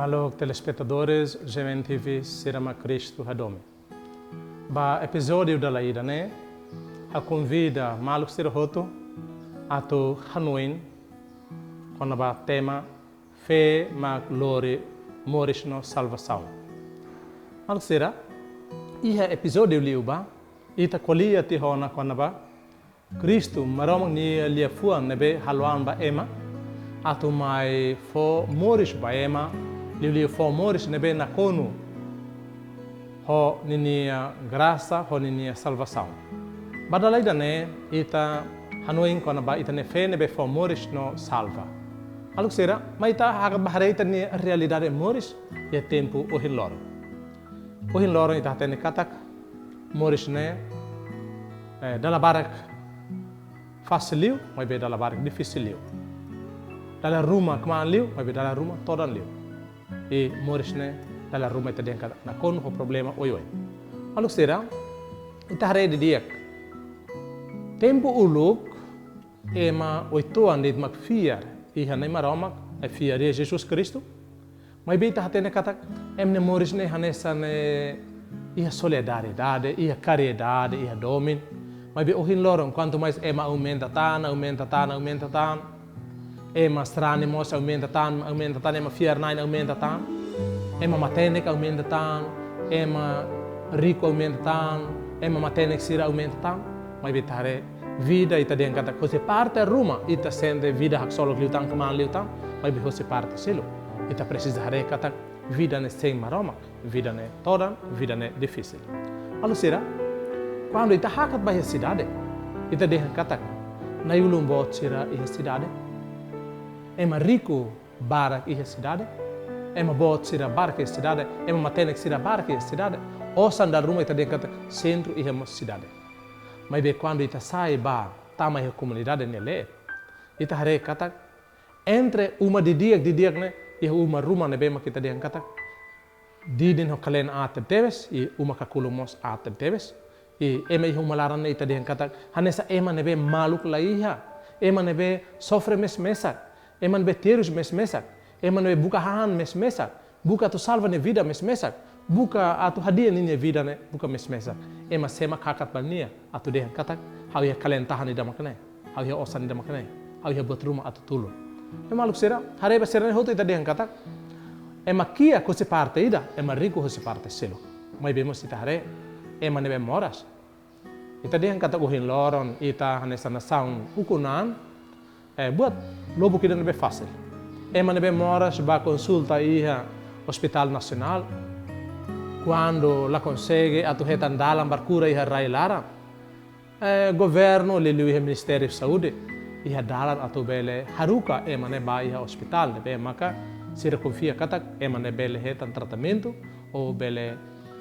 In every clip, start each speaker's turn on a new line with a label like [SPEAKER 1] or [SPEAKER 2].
[SPEAKER 1] Malo telespectadores, Gemen TV, Sirama Cristo Hadome. Ba episódio da Laída, né? A convida Malo Sirahoto a tu Hanoin, quando ba tema Fé, Mag, Lore, Moris no Salvação. Malo Sira, iha episódio liuba, ita kolia tihona quando ba Cristo maromang ni lia fuan nebe haluan ba ema, atu mai fo Moris ba ema, liu fo Moris nebe na konu ho ninia graça ho ninia salvação. Badalai dane ita hanuin kona ba ita ne fe nebe fo Moris no salva. Aluk sera, ma ita hakat bahare ita ni realidade Moris ya tempo ohin loro. Ohin loro ita hatene katak Moris ne dalla barak fácil liu, mas be dalla barak difícil liu. Dalla rumah kemana liu, mas be dalla rumah todan liu. E Moris ne dalla rumah ita den na kon ho problema oi. Aluk sera, ita hare de diak. Tempo uluk ema oitoan dit mak fiar iha nei maromak e fiar e Jesus Cristo. Mas be ita hatene katak emne Moris ne hanesa ne iha solidariedade, iha caridade, iha domin. Mas be ohin lorong quanto mais ema aumenta tan, ema strane mos aumenta tan, ema fiar nine aumenta tan, ema matenek aumenta tan, ema rico aumenta tan, ema matenek sira aumenta tan. Mas be tare vida ita den kata cose parte ruma ita sente vida hak solo liutan kaman liutan, mas be cose parte selo. Ita precisa hare kata vida ne sem maroma, vida ne todan, vida ne difícil. Allo sera quando ita hakat ba cidade, ita den kata na yulum bot sira e cidade. Ema rico barak e cidade. Ema bot sira barca e cidade, ema matenek sira barca e cidade. Osan da ruma ita den kata centro e cidade. Mas be quando ita sai ba tama e comunidade nele, ita hare kata entre uma de diak ne e uma ruma ne be ma kita den kata didin ho kalen atem teves e uma kakulumos atem teves e ema ihu malaran ne ita den kata hanesa ema ne be maluk laiha, ema ne be sofre mes mesak, ema ne be terus mes mesak, ema ne be buka han mes mesak, buka tu salva ne vida mes mesak, buka atu hadia ne vida ne buka mes mesak, ema sema kakat balnia atu den kata hau ya kalen tahan ida makne, hau ya osan ida makne, hau ya buat rumah atu tulun. Ema maluk sera hare ba sera ne hoto ita den kata ema kia ko se parte ida, ema rico ko se parte selo. Mai bemos ita hare ema nebe moras. Ita den kata uhin loron ita hanesa na saun ukunan buat lobo kita nebe fácil. Ema nebe moras ba consulta iha Hospital Nacional. Quando la consegue atu hetan dalam barcura iha rai lara. Governo lelu iha Ministério de Saúde iha dalan atu bele haruka ema neba iha hospital nebe maka sira confia katak ema ne bele hetan tratamento ou bele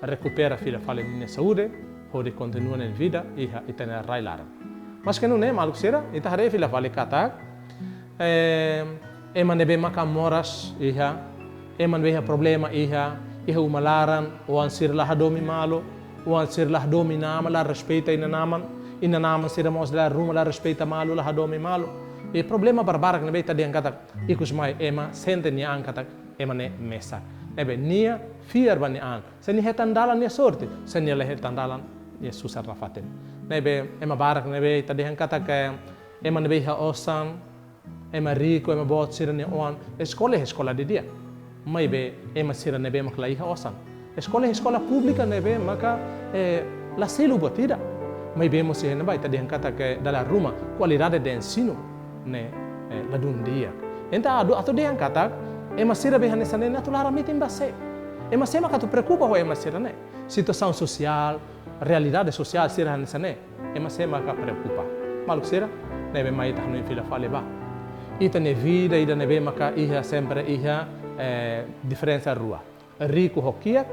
[SPEAKER 1] recupera fila fale minha saúde ou de continua na vida iha itana railara. Mas que não é maluco sira ita hare fila fale katak ema ne be maka moras iha ema ne be problema iha umalaran ou ansir lah domi malo ou ansir lah domi nama la respeita ina naman sira mos la ruma la respeita malo la domi malo. E problema barbarak ne beta den kata ikus mai ema sente ni an kata ema ne mesa. Ebe nia fiar bani an. Se ni hetan dalan ni sorte, se ni le hetan dalan ni susar rafaten. Nebe ema barak ne beta den kata ke ema ne beha osan, ema rico ema bot sira ni on. Escola de dia. Mai be ema sira ne be makla iha osan. Escola pública ne be maka la selu botida. Mai be mo se ne beta den kata ke dalla ruma qualidade de ensino ne ladun dia. Enta atu dia kata ema sira be hanesa ne natulara mitin base. Ema sema ka tu preocupa ho ema sira ne. Situação social, realidade social sira hanesa ne. Ema sema ka preocupa. Maluk sira ne be mai ta no fila fale ba. Ita ne vida ida ne be maka iha sempre iha diferença rua. Rico ho kiak,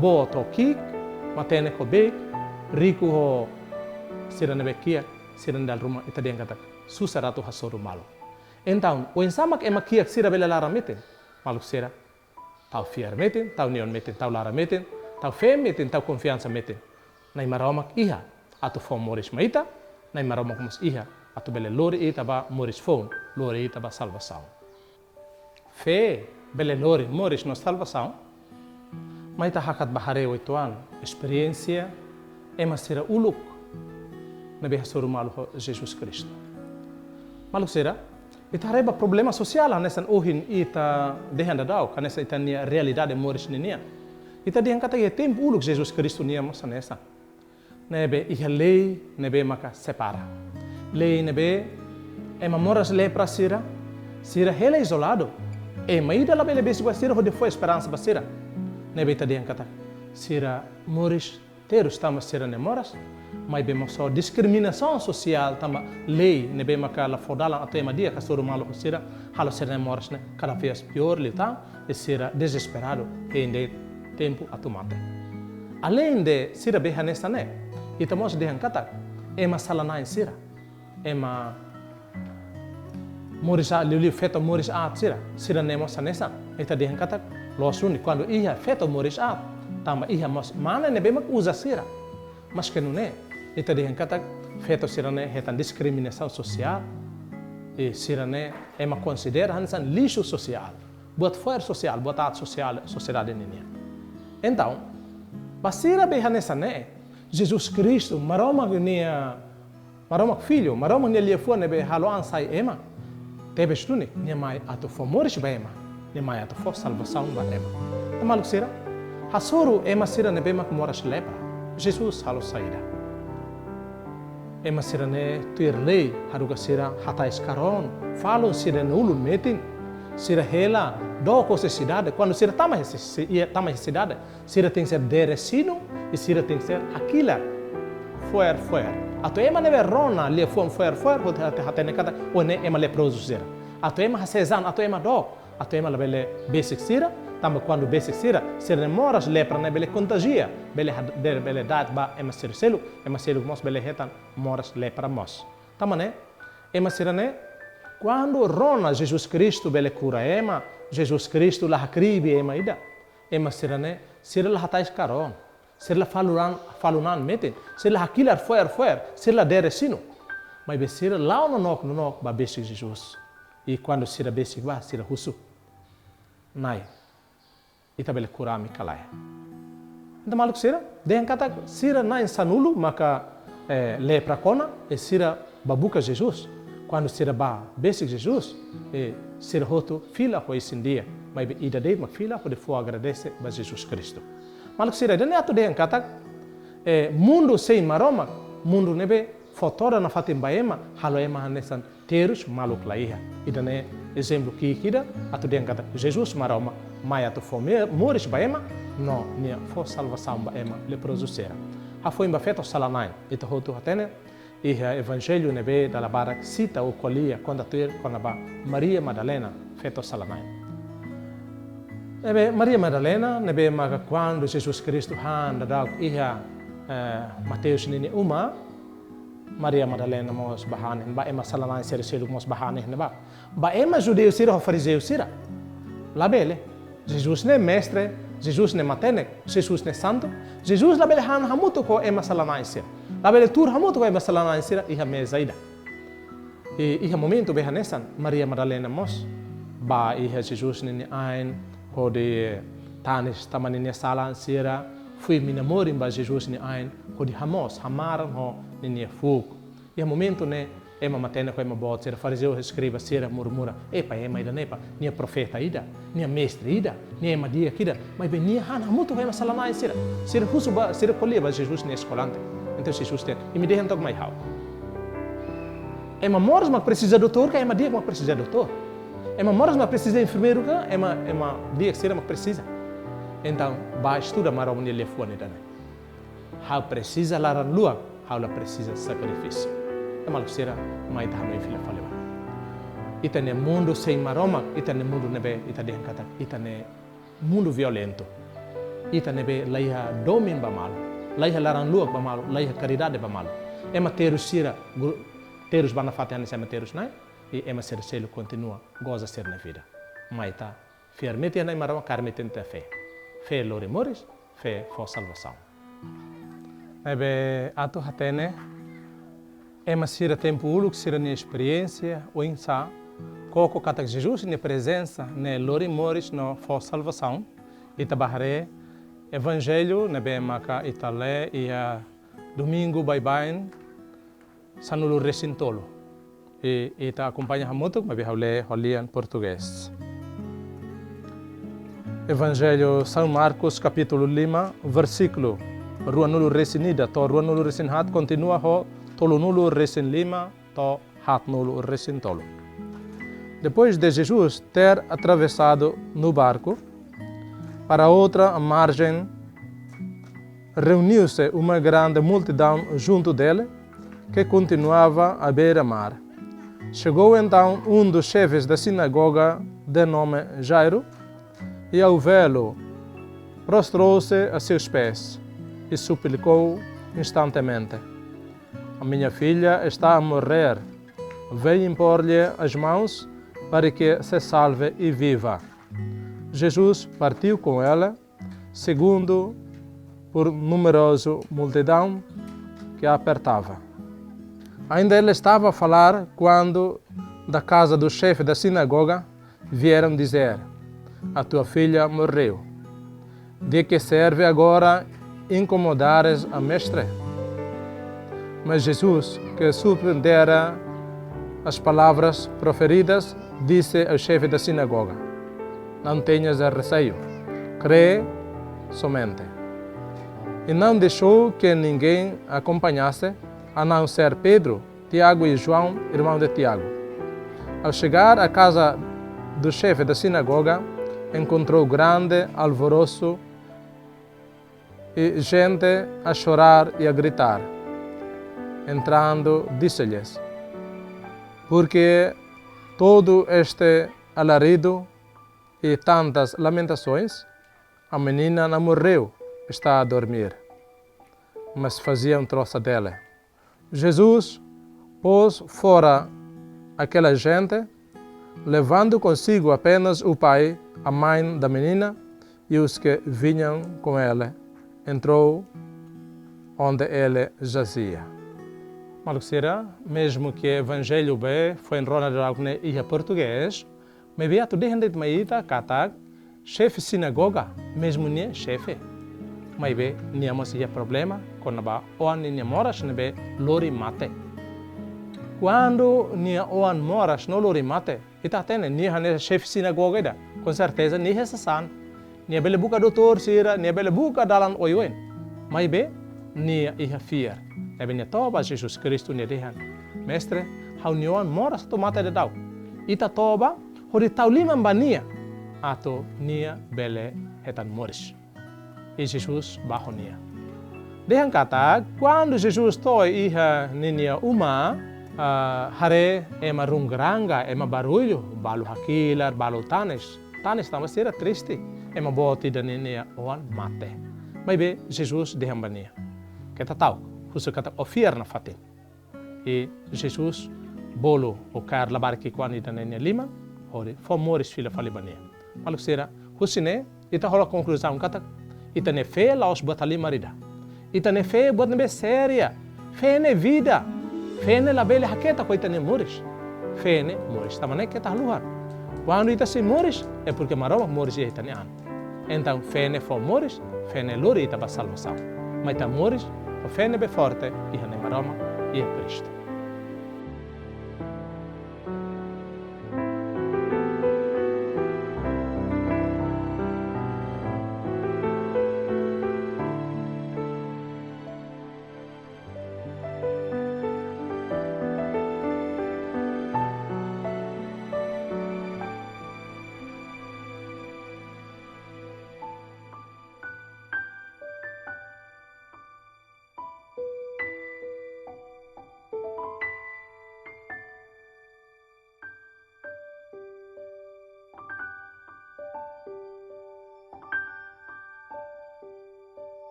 [SPEAKER 1] bo to kik, matene ko be, rico ho sira ne be kiak, sira dal rumah ita dia kata susah ratu hasoru malo. Então, o ensamak ema kiak sira bela lara metin, maluk sira, tau fiar metin, tau neon metin, tau lara metin, tau fé metin, tau confiança metin. Nai maromak iha, atu fom moris maita, nai maromak mas iha, atu bele lori ita ba moris fom, lori ita ba salvação. Fé bele lori, moris na salvação, mas tá hakat bahare 8 anos, experiência, ema sira uluk, na beha soru malu Jesus Cristo. Malu sira, ita reba problema social nessa ohin ita dehanda dau, kanessa ita nia realidade moris nia. Ita dihan kata ye tempo uluk Jesus Cristo nia mosa nessa. Nebe iha lei, nebe maka separa. Lei nebe, ema moras lepra sira hela isolado. Ema ida la bele besi sira hode foi esperança basira. Nebe ita dihan kata, sira moris terus tama sira ne moras, mas bem só discriminação social tama lei nebe maka la fodalan atau ema dia kasuru malu sira halo sira ne moras ne cada vez pior lita e sira desesperado ende tempo atumate. Além de sira beha nessa ne, ita mos dehan kata ema salanain sira, ema moris a liu feto moris a sira ne mos nessa, ita dehan kata losuni quando ia feto moris a tama ia mos mana nebe mak usa sira, mas que não é, ita dehan kata feto sira ne hetan discriminação social e sira ne ema considera hansan lixo social, buat fora social, buat art social sociedade nenia. Então, basira beha nessa né, Jesus Cristo, maroma filho, maroma nia fua nebe halo ansai ema, tebe stuni, nia mai ato fo moris ba ema, nia mai ato fo salvação ba ema. Tamaluk sira, hasuru ema sira nebe mak moras lepra, Jesus halo saída. Ema sira ne tuir lei, haruga sira hata escaron, falo sira nulu metin, sira hela, doko se cidade, quando sira tama cidade, sira tem que ser deresino e sira tem que ser aquila, fuer. Ato ema neve rona le fuan fuer, hata nekata, o ne ema leproso sira. Ato ema hasezan, ato ema do, ato ema labele basic sira, tamba quando basic sira ne moras lepra ne bele contagia, bele dat ba ema selu mos bele hetan moras lepra mos. Tama ne, ema sira ne, quando rona Jesus Cristo bele cura ema, Jesus Cristo la hakribi ema ida, ema sira ne, sira la hatais caron, sira la falunan meten, sira la hakilar fuer, sira la deresino, mas be sira lá no nok ba besic Jesus. E quando sira besic ba sira husu, nai, ita bele cura mi kalai. Então maluk sira, dehan kata sira nai sanulu maka lepra kona e sira babuka Jesus. Quando sira ba basic Jesus, sira hoto fila ko isin dia, mas ida dei mak fila ko de fo agradece ba Jesus Cristo. Maluk sira dene atu dehan kata mundo sem maroma, mundo nebe fotora na fatim baema, halo ema hanesan terus maluk laiha. Ida ne exemplo ki kida atu dehan kata Jesus maroma, mai atu fo moris baema, no nia fo salvação baema leproso sira. Ha foi ba feto salanain, ita hoto hatene e o evangelho nebe da barak cita o colia quando ba Maria Madalena feto salanain. Nebe Maria Madalena nebe maga quando Jesus Cristo handa da iha Mateus nini uma Maria Madalena mos bahane ba ema salanain selu mos bahane ba ema judeu sira fariseu sira. La bele Jesus ne mestre, Jesus ne matene, Jesus ne santo, Jesus la bele han hamuto ko ema salanain sira. La bele tur hamuto ko ema salanain sira iha mezaida. E iha momento beha nesan Maria Madalena mos ba iha Jesus nini ain ko de tanis tamanini salan sira fui minamorim ba Jesus ni ain ko de hamos hamaran ho nini fuk. Iha momento ne ema matena ko ema bot sira fariseu escriba sira murmura epa ema ida nepa nia profeta ida nia mestre ida nia ema dia kida mas bem nia han hamuto ko ema salanain sira husu ba sira kolia ba Jesus ni escolante. Então Jesus tem e me deixa mais hau. Ema moras mas precisa doutor que ema dia mas precisa doutor. Ema moras mas precisa enfermeiro que ema dia que sira mas precisa. Então ba estuda marom ni lefone dane. Hau precisa laran lua, hau la precisa sacrifício. Ema sira mai ta me fila faleva. Ita ne mundo sem maroma, ita ne mundo nebe ita de kata, ita ne mundo violento. Ita nebe laiha domin ba malo. Laiha laran luak ba malo, laiha caridade ba malo. Ema terus sira, terus bana fatiane sema terus nai, e ema ser selo continua, goza ser na vida. Maita, firmete na marama carmetente fé. Fé lore moris, fé for salvação. Ebe ato hatene, ema sira tempo uluk sira ni experiência, o insa, Coco cata Jesus na presença ne lori moris no for salvação. Ita bahare evangelho na bema ka itale e domingo bye sanulu resintolo. E ita acompanha muito, mas eu leio em português. Evangelho São Marcos, capítulo 5, versículo Rua nulu resinida, to rua nulu resin hat, continua ho, tolo nulu resin lima, to hat nulu resin tolo. Depois de Jesus ter atravessado no barco, para outra margem, reuniu-se uma grande multidão junto dele, que continuava à beira-mar. Chegou então um dos chefes da sinagoga, de nome Jairo, e ao vê-lo, prostrou-se a seus pés e suplicou instantemente: a minha filha está a morrer, vem impor-lhe as mãos para que se salve e viva. Jesus partiu com ela, seguido por numerosa multidão que a apertava. Ainda ele estava a falar quando, da casa do chefe da sinagoga, vieram dizer: a tua filha morreu. De que serve agora incomodares a mestre? Mas Jesus, que surpreendera as palavras proferidas, disse ao chefe da sinagoga: não tenhas receio, crê somente. E não deixou que ninguém a acompanhasse, a não ser Pedro, Tiago e João, irmão de Tiago. Ao chegar à casa do chefe da sinagoga, encontrou grande alvoroço e gente a chorar e a gritar. Entrando, disse-lhes: porque todo este alarido e tantas lamentações? A menina não morreu, está a dormir. Mas faziam troça dela. Jesus pôs fora aquela gente, levando consigo apenas o pai, a mãe da menina e os que vinham com ela. Entrou onde ele jazia. Malucira, mesmo que o evangelho be foi em Ronald Ragne e português, me via tudo dentro de maíta, catag, chefe sinagoga, mesmo nie chefe. Mas be, niamos ia problema, quando ba oan nia moras nebe lori mate. Quando nia oan moras no lori mate, ita tene nia hane chefe sinagoga ida, com certeza nia hesasan. Nia bele buka doutor sira, nia bele buka dalan oiwen. Mas be, nia ia fier. Ebe nia toba Jesus Cristo nia dehan. Mestre, hau nia oan moras to mate de dau. Ita toba, hori tau lima mbania, ato nia bele hetan moris. E Jesus bajo nia. Dehan kata, quando Jesus toi iha ninia uma, hare ema rungranga, ema barulho, balu hakilar, balu tanes. Tanes tama sira triste, ema boti da ninia oan mate. Mas be, Jesus dehan bania. Kita tau, husu kata ofiar na fatin. E Jesus bolo o kar labar ki kwani da ninia lima, hori, fo moris fila fali bania. Malu sira, husine, ita hola conclusão kata, ita ne fe laos batali marida. Ita ne fe bot nebe séria. Fe ne vida. Fe ne labele haketa ko ita ne moris. Fe ne moris. Tamane que tá luar. Quando ita se moris é porque maroma moris ita ne an. Então fe ne fo moris, fe ne lori ita ba salvação. Mas ita moris, o fe ne be forte, ita ne maroma e Cristo.